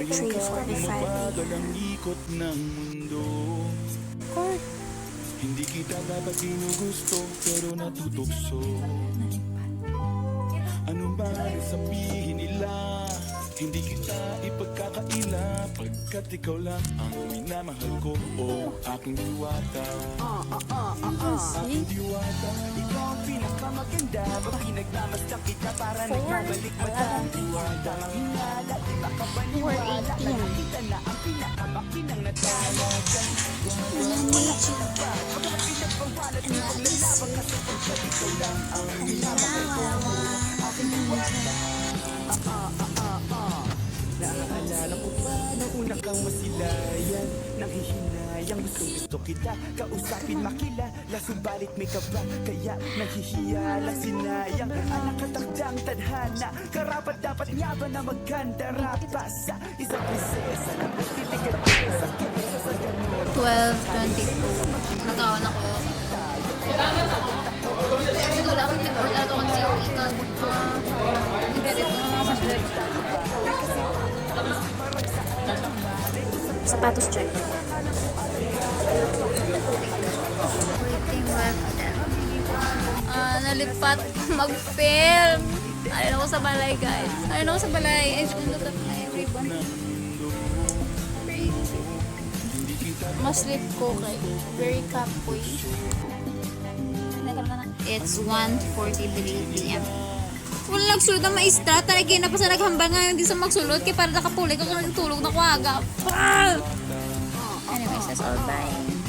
3:45 ang ikot ng mundo. Court. Hindi kita dapat ginugusto pero natutokso. Anong ba sabihin nila? Hindi kita ipagkakaila pagkat ikaw lang ang minamahal ko. O aking diwata. Aking diwata. Ikaw ang pinakamaganda. Pag pinagmamasdan kita para nagbabalik mata. Diwata ang hinala. Di makapaniwala. Nakita na ang pinakamakinang natalagan. Pagkat pinagpawalat mo ang lalaban kasi pagkat ikaw lang ang minamahal ko. Aking diwata. Naaalala ko pa nung una kang masilayan. Nanghihinayang gusto kita kausapin makilala. Subalit may kaba kaya nanghihiya lang sinayang. Anak katakdang tadhana karapat dapat nga ba na magkanda rapa sa isang prinsesa na titigadesa kesa sa ganun. 12:22. Nagawan ako. Siguro ako nag-order ako kasi yung ikaw. Ganito na sa shirt. Sapatos check. Waiting webcam. Nalipat mag-film. Ayun ako sa balay, guys. Ayun ako sa balay. Ay, segundo na my ribbon. Mas lip ko kay very kapoy. It's 1:43 p.m. Wala nagsulod ang maestra. Talaga na pa sa naghambal nga hindi sa magsulod. Kaya para nakapuli ko kung nagtulog na ko aga. Anyways, that's all. Bye.